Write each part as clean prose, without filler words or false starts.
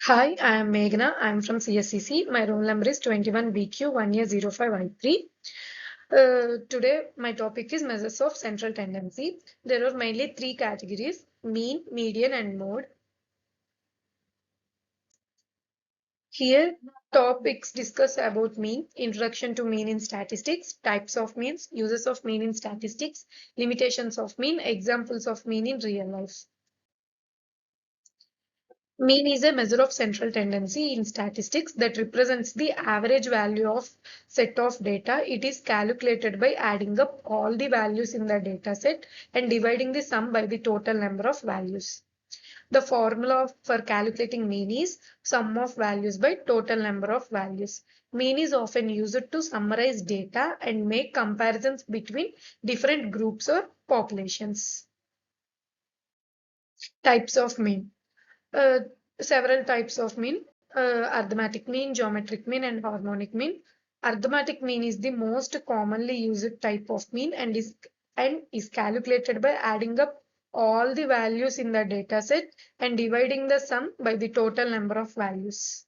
Hi, I am Meghna. I am from CSCC. My roll number is 21BQ1A05I3. Today, my topic is measures of central tendency. There are mainly three categories: mean, median, and mode. Here, topics discuss about mean, introduction to mean in statistics, types of means, uses of mean in statistics, limitations of mean, examples of mean in real life. Mean is a measure of central tendency in statistics that represents the average value of set of data. It is calculated by adding up all the values in the data set and dividing the sum by the total number of values. The formula for calculating mean is sum of values by total number of values. Mean is often used to summarize data and make comparisons between different groups or populations. Types of mean. uh, Several types of mean: arithmetic mean, geometric mean, and harmonic mean. Arithmetic mean is the most commonly used type of mean and is calculated by adding up all the values in the data set and dividing the sum by the total number of values.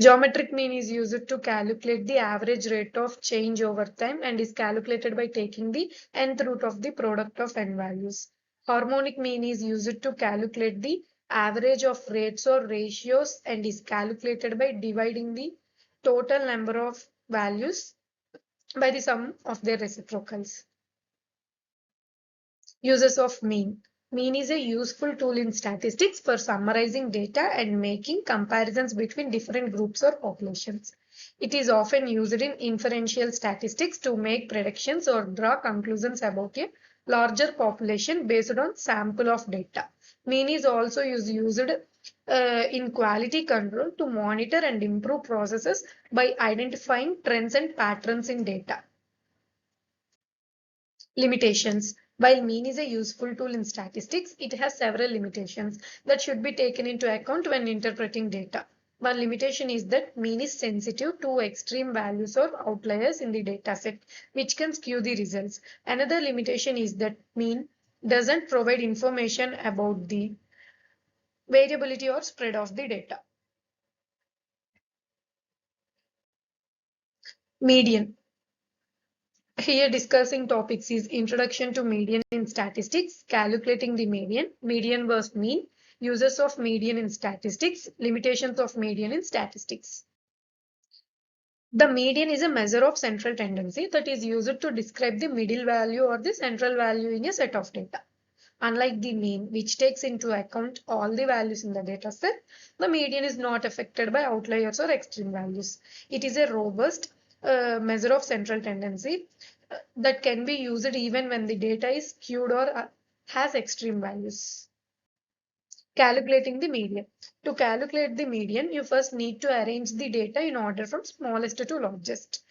Geometric mean is used to calculate the average rate of change over time and is calculated by taking the nth root of the product of n values. Harmonic mean is used to calculate the average of rates or ratios and is calculated by dividing the total number of values by the sum of their reciprocals. Uses of mean. Mean is a useful tool in statistics for summarizing data and making comparisons between different groups or populations. It is often used in inferential statistics to make predictions or draw conclusions about a larger population based on sample of data. Mean is also used in quality control to monitor and improve processes by identifying trends and patterns in data. Limitations. While mean is a useful tool in statistics, it has several limitations that should be taken into account when interpreting data. One limitation is that mean is sensitive to extreme values or outliers in the dataset, which can skew the results. Another limitation is that mean doesn't provide information about the variability or spread of the data. Median. Here discussing topics is introduction to median in statistics, calculating the median versus mean, uses of median in statistics, limitations of median in statistics. The median is a measure of central tendency that is used to describe the middle value or the central value in a set of data. Unlike the mean, which takes into account all the values in the data set, the median is not affected by outliers or extreme values. It is a robust measure of central tendency that can be used even when the data is skewed or has extreme values. Calculating the median. To calculate the median, you first need to arrange the data in order from smallest to largest.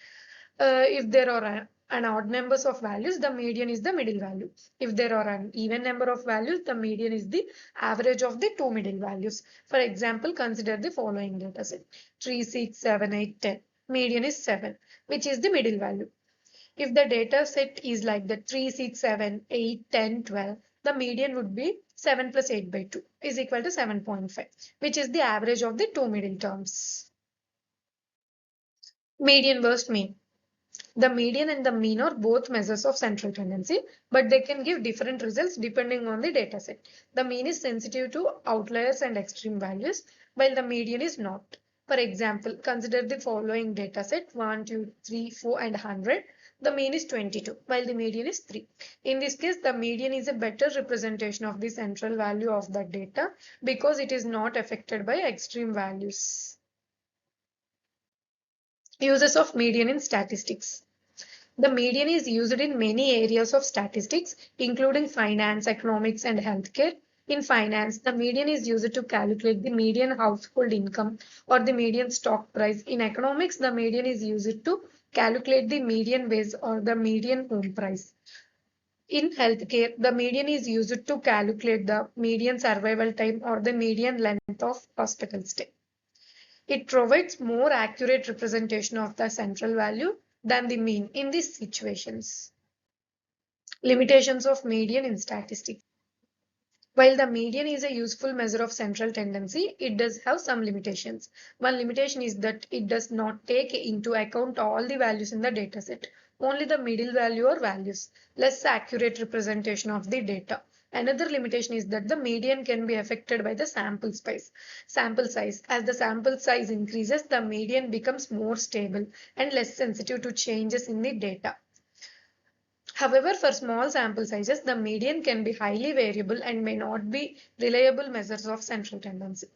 If there are an odd numbers of values, the median is the middle value. If there are an even number of values, the median is the average of the two middle values. For example, consider the following data set: 3, 6, 7, 8, 10. Median is 7, which is the middle value. If the data set is like the 3, 6, 7, 8, 10, 12, the median would be 7 plus 8 by 2 is equal to 7.5, which is the average of the two middle terms. Median versus mean. The median and the mean are both measures of central tendency, but they can give different results depending on the data set. The mean is sensitive to outliers and extreme values, while the median is not. For example, consider the following data set: 1, 2, 3, 4, and 100. The mean is 22, while the median is 3. In this case, the median is a better representation of the central value of the data because it is not affected by extreme values. Uses of median in statistics. The median is used in many areas of statistics, including finance, economics, and healthcare. In finance, the median is used to calculate the median household income or the median stock price. In economics, the median is used to calculate the median wage or the median home price. In healthcare, the median is used to calculate the median survival time or the median length of hospital stay. It provides more accurate representation of the central value than the mean in these situations. Limitations of median in statistics. While the median is a useful measure of central tendency, it does have some limitations. One limitation is that it does not take into account all the values in the dataset, only the middle value or values, less accurate representation of the data. Another limitation is that the median can be affected by the sample size. As the sample size increases, the median becomes more stable and less sensitive to changes in the data. However, for small sample sizes, the median can be highly variable and may not be reliable measures of central tendency.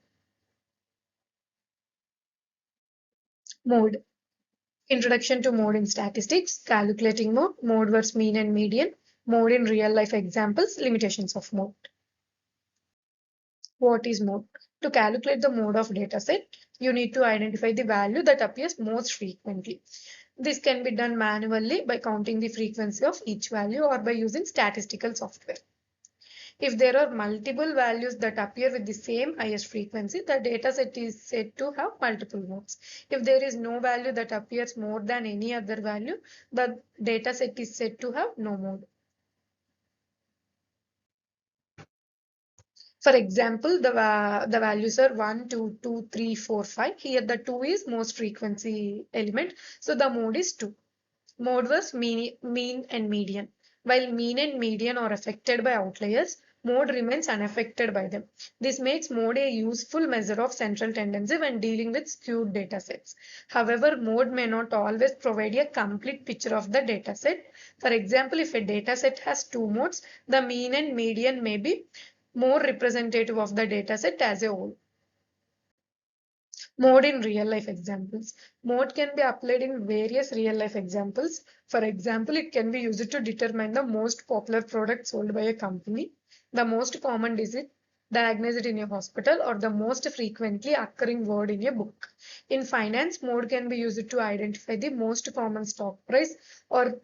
Mode. Introduction to mode in statistics, calculating mode versus mean and median, mode in real life examples, limitations of mode. What is mode? To calculate the mode of dataset, you need to identify the value that appears most frequently. This can be done manually by counting the frequency of each value or by using statistical software. If there are multiple values that appear with the same highest frequency, the dataset is said to have multiple modes. If there is no value that appears more than any other value, the dataset is said to have no mode. For example, the values are 1, 2, 2, 3, 4, 5. Here the 2 is most frequency element, so the mode is 2. Mode was mean and median. While mean and median are affected by outliers, mode remains unaffected by them. This makes mode a useful measure of central tendency when dealing with skewed datasets. However, mode may not always provide a complete picture of the dataset. For example, if a dataset has two modes, the mean and median may be more representative of the dataset as a whole. Mode in real life examples. Mode can be applied in various real life examples. For example, it can be used to determine the most popular product sold by a company, the most common disease diagnosed in a hospital, or the most frequently occurring word in a book. In finance, mode can be used to identify the most common stock price or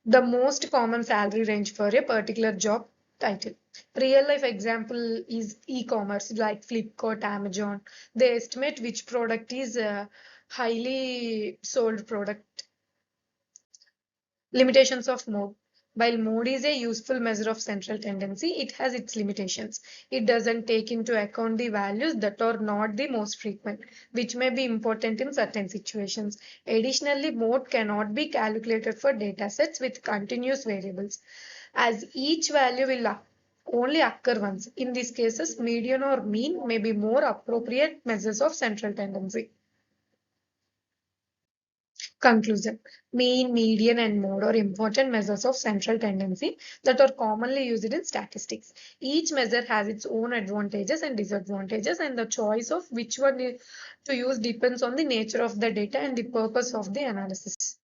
the most common salary range for a particular job title. Real life example is e-commerce like Flipkart, Amazon. They estimate which product is a highly sold product. Limitations of mode. While mode is a useful measure of central tendency, it has its limitations. It doesn't take into account the values that are not the most frequent, which may be important in certain situations. Additionally, mode cannot be calculated for datasets with continuous variables, as each value will only occur once. In these cases, median or mean may be more appropriate measures of central tendency. Conclusion. Mean, median, and mode are important measures of central tendency that are commonly used in statistics. Each measure has its own advantages and disadvantages, and the choice of which one to use depends on the nature of the data and the purpose of the analysis.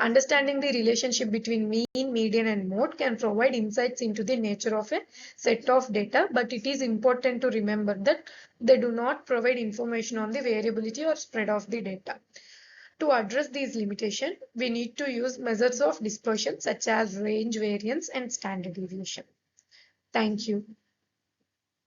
Understanding the relationship between mean, median, and mode can provide insights into the nature of a set of data, but it is important to remember that they do not provide information on the variability or spread of the data. To address these limitations, we need to use measures of dispersion such as range, variance, and standard deviation. Thank you.